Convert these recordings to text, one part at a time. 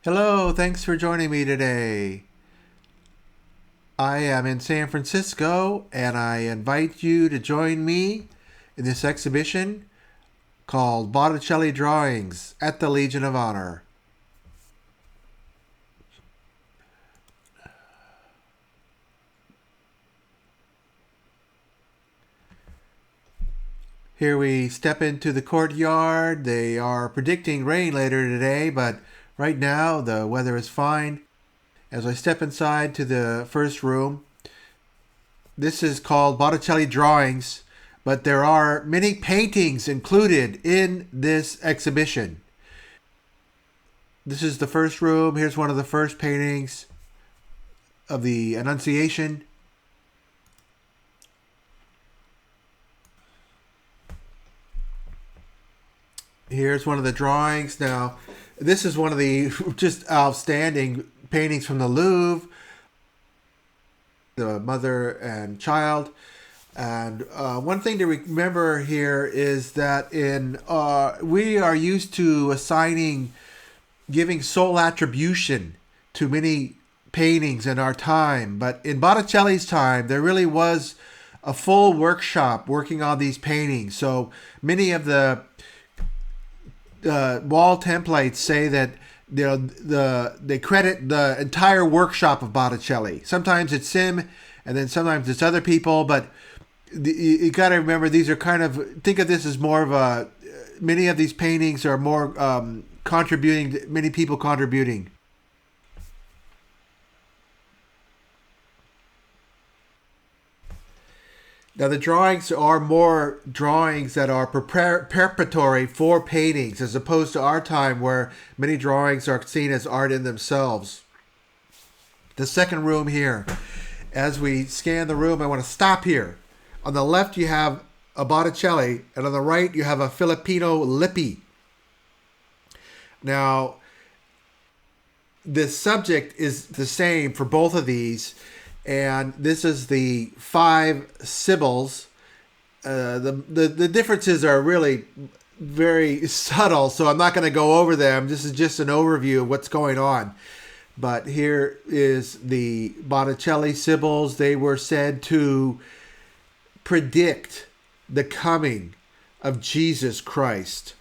Hello, thanks for joining me today. I am in San Francisco and I invite you to join me in this exhibition called Botticelli Drawings at the Legion of Honor. Here we step into the courtyard. They are predicting rain later today, but right now the weather is fine. As I step inside to the first room, this is called Botticelli Drawings, but there are many paintings included in this exhibition. This is the first room. Here's one of the first paintings of the Annunciation. Here's one of the drawings. Now, this is one of the just outstanding paintings from the Louvre, the mother and child. And one thing to remember here is that in we are used to assigning, giving sole attribution to many paintings in our time. But in Botticelli's time, there really was a full workshop working on these paintings. So many of the wall templates say that they credit the entire workshop of Botticelli. Sometimes it's him, and then sometimes it's other people. But you got to remember, these are kind of, think of this as more of a. Many of these paintings are more contributing. Many people contributing. Now, the drawings are more drawings that are preparatory for paintings, as opposed to our time where many drawings are seen as art in themselves. The second room here, as we scan the room, I want to stop here. On the left, you have a Botticelli, and on the right, you have a Filippino Lippi. Now, the subject is the same for both of these, and this is the five Sibyls. The differences are really very subtle, so I'm not going to go over them. This is just an overview of what's going on. But here is the Botticelli Sibyls. They were said to predict the coming of Jesus Christ.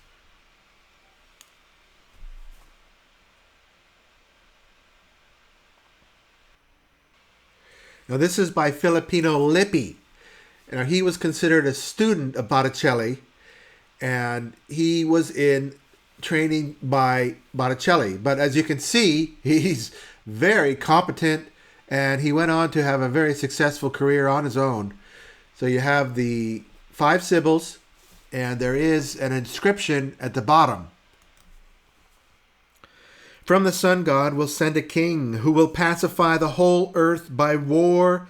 Now, this is by Filippino Lippi. Now, he was considered a student of Botticelli, and he was in training by Botticelli. But as you can see, he's very competent, and he went on to have a very successful career on his own. So you have the five Sibyls, and there is an inscription at the bottom. From the sun god will send a king who will pacify the whole earth by war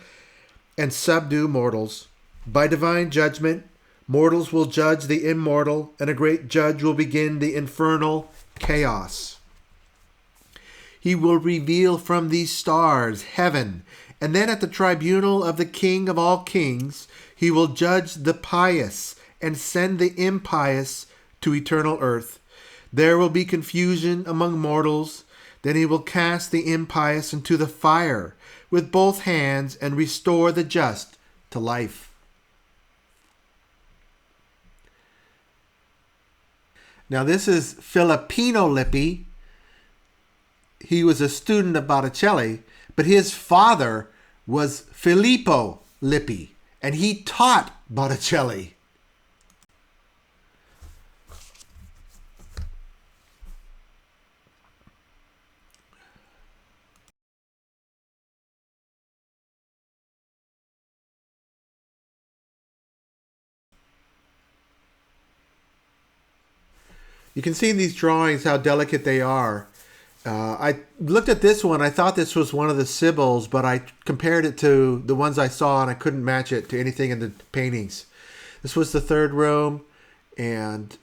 and subdue mortals. By divine judgment, mortals will judge the immortal, and a great judge will begin the infernal chaos. He will reveal from these stars heaven, and then at the tribunal of the King of all kings, he will judge the pious and send the impious to eternal earth. There will be confusion among mortals. Then he will cast the impious into the fire with both hands and restore the just to life. Now, this is Filippino Lippi. He was a student of Botticelli, but his father was Filippo Lippi, and he taught Botticelli. You can see in these drawings how delicate they are. I looked at this one. I thought this was one of the Sibyls, but I compared it to the ones I saw, and I couldn't match it to anything in the paintings. This was the third room, and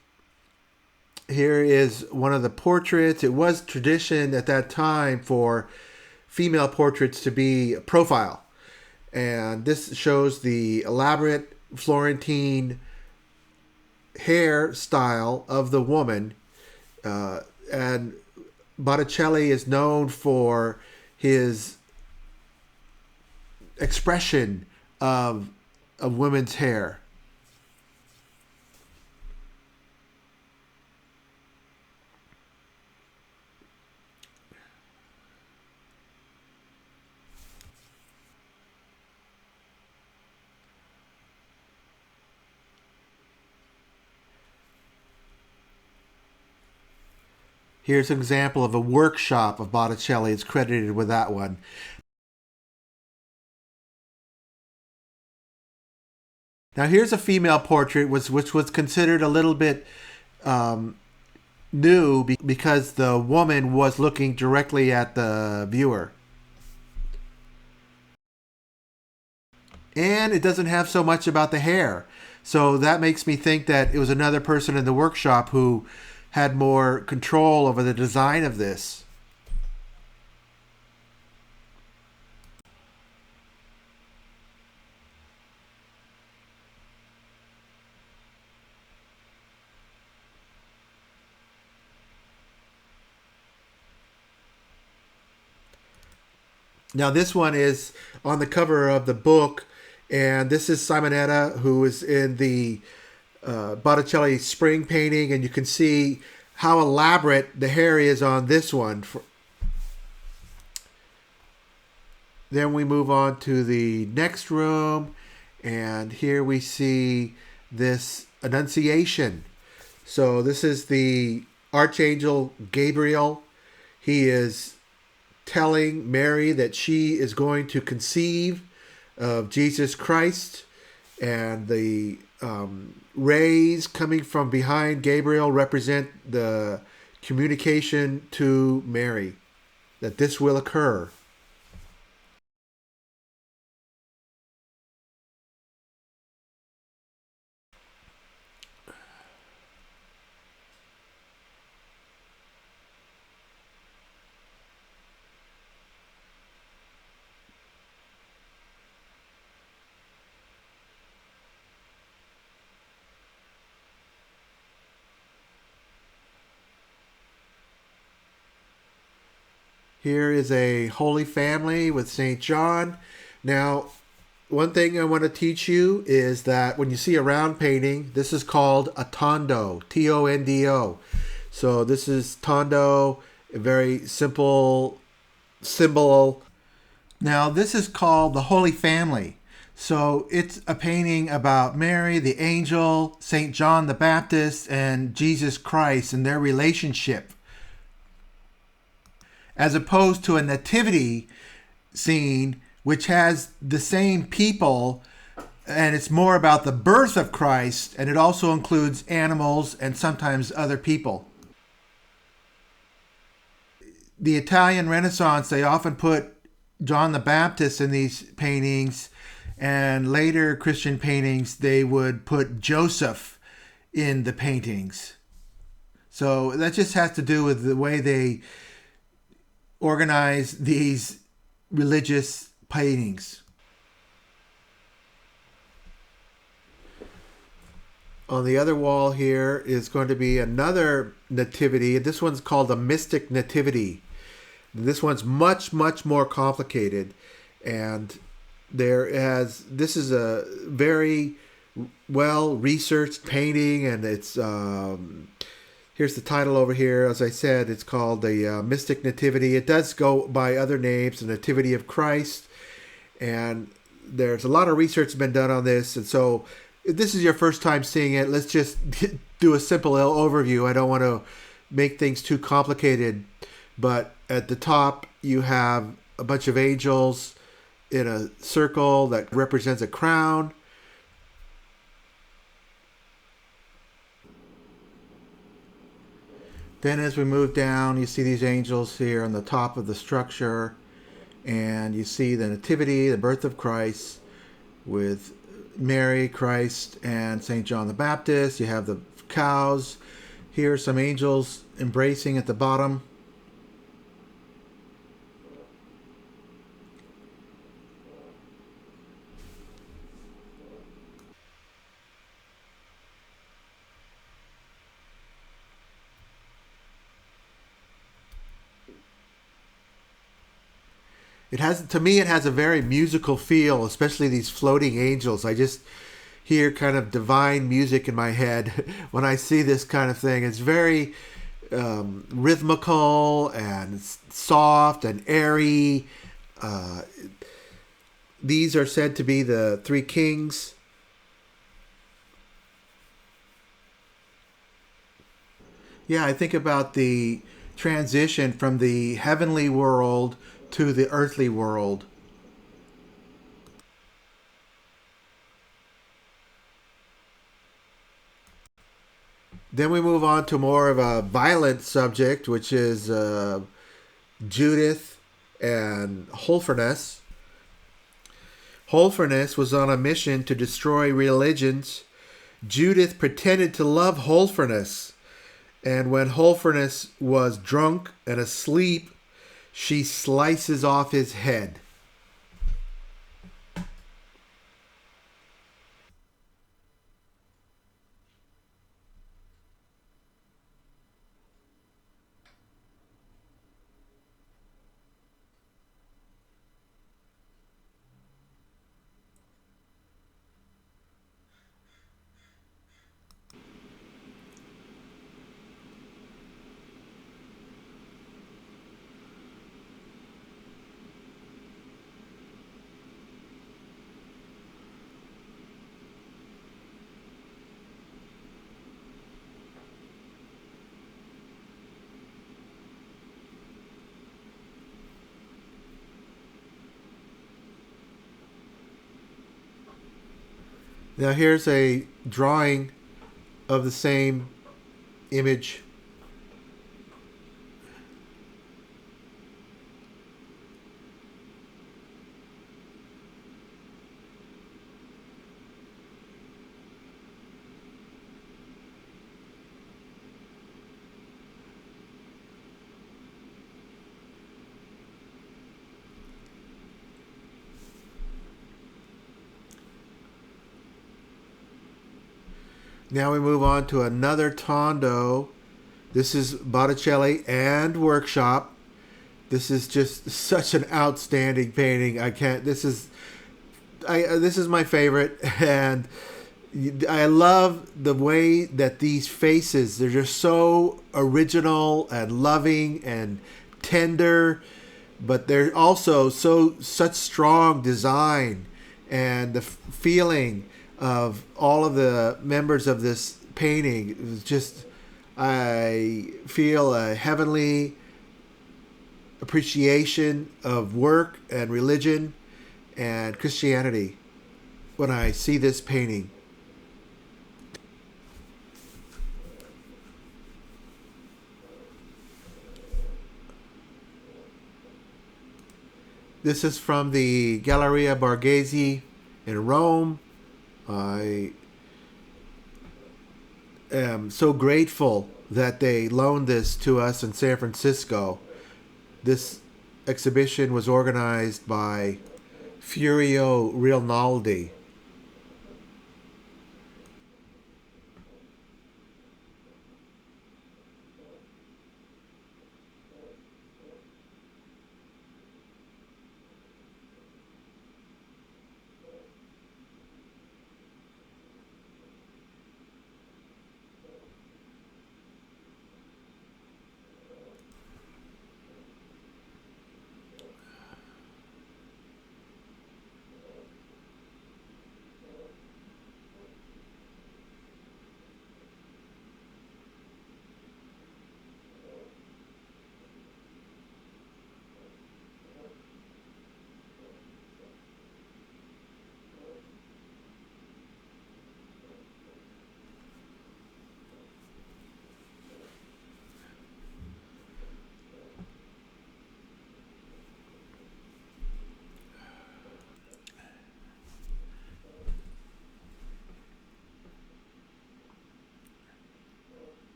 here is one of the portraits. It was tradition at that time for female portraits to be profile, and this shows the elaborate Florentine hairstyle of the woman, and Botticelli is known for his expression of women's hair. Here's an example of a workshop of Botticelli. It's credited with that one. Now here's a female portrait, which was considered a little bit um, new because the woman was looking directly at the viewer. And it doesn't have so much about the hair. So that makes me think that it was another person in the workshop who had more control over the design of this. Now, this one is on the cover of the book, and this is Simonetta, who is in the Botticelli spring painting, and you can see how elaborate the hair is on this one. Then we move on to the next room, and here we see this Annunciation. So this is the Archangel Gabriel. He is telling Mary that she is going to conceive of Jesus Christ, and the rays coming from behind Gabriel represent the communication to Mary that this will occur. Here is a Holy Family with St. John. Now, one thing I want to teach you is that when you see a round painting, this is called a tondo, Tondo. So this is tondo, a very simple symbol. Now, this is called the Holy Family. So it's a painting about Mary, the angel, St. John the Baptist, and Jesus Christ and their relationship, as opposed to a nativity scene, which has the same people, and it's more about the birth of Christ, and it also includes animals and sometimes other people. The Italian Renaissance, they often put John the Baptist in these paintings, and later Christian paintings, they would put Joseph in the paintings. So that just has to do with the way they organize these religious paintings. On the other wall here is going to be another nativity. This one's called the Mystic Nativity. This one's much, much more complicated. And this is a very well researched painting, and it's here's the title over here. As I said, it's called the Mystic Nativity. It does go by other names, the Nativity of Christ, and there's a lot of research been done on this. And so, if this is your first time seeing it, let's just do a simple overview. I don't want to make things too complicated, but at the top you have a bunch of angels in a circle that represents a crown. Then as we move down, you see these angels here on the top of the structure, and you see the Nativity, the birth of Christ, with Mary, Christ, and St. John the Baptist. You have the cows. Here are some angels embracing at the bottom. It has, to me, it has a very musical feel, especially these floating angels. I just hear kind of divine music in my head when I see this kind of thing. It's very rhythmical and soft and airy. Uh, these are said to be the three kings. Yeah, I think about the transition from the heavenly world to the earthly world. Then we move on to more of a violent subject, which is Judith and Holofernes. Holofernes was on a mission to destroy religions. Judith pretended to love Holofernes, and when Holofernes was drunk and asleep, she slices off his head. Now here's a drawing of the same image. Now we move on to another Tondo. This is Botticelli and Workshop. This is just such an outstanding painting. I can't. This is my favorite, and I love the way that these faces. They're just so original and loving and tender, but they're also such strong design, and the feeling of all of the members of this painting is just. I feel a heavenly appreciation of work and religion and Christianity when I see this painting. This is from the Galleria Borghese in Rome. I am so grateful that they loaned this to us in San Francisco. This exhibition was organized by Furio Rinaldi.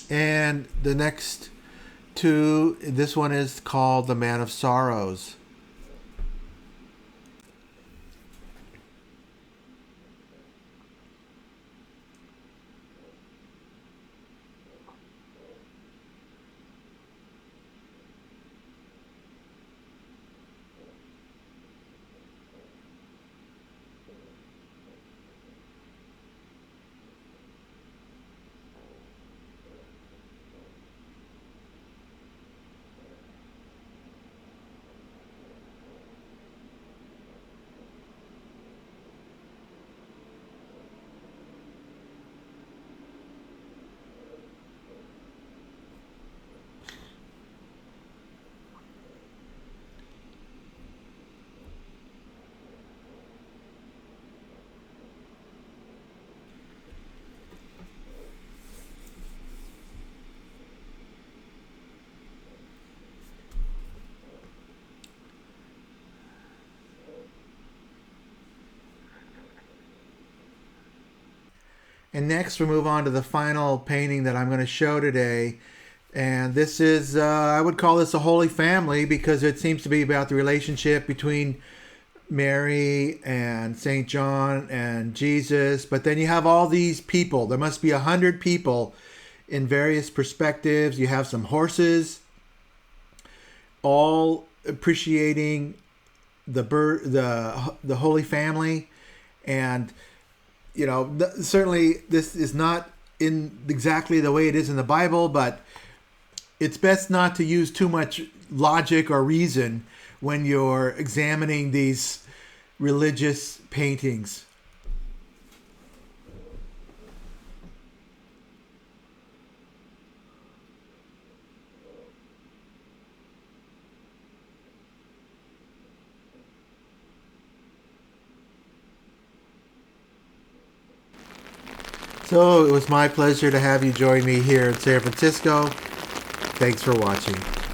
And the next two, this one is called The Man of Sorrows. And next we move on to the final painting that I'm going to show today. And this is, I would call this a Holy Family, because it seems to be about the relationship between Mary and St. John and Jesus. But then you have all these people. There must be 100 people in various perspectives. You have some horses, all appreciating the Holy Family. And certainly this is not in exactly the way it is in the Bible, but it's best not to use too much logic or reason when you're examining these religious paintings. So it was my pleasure to have you join me here in San Francisco. Thanks for watching.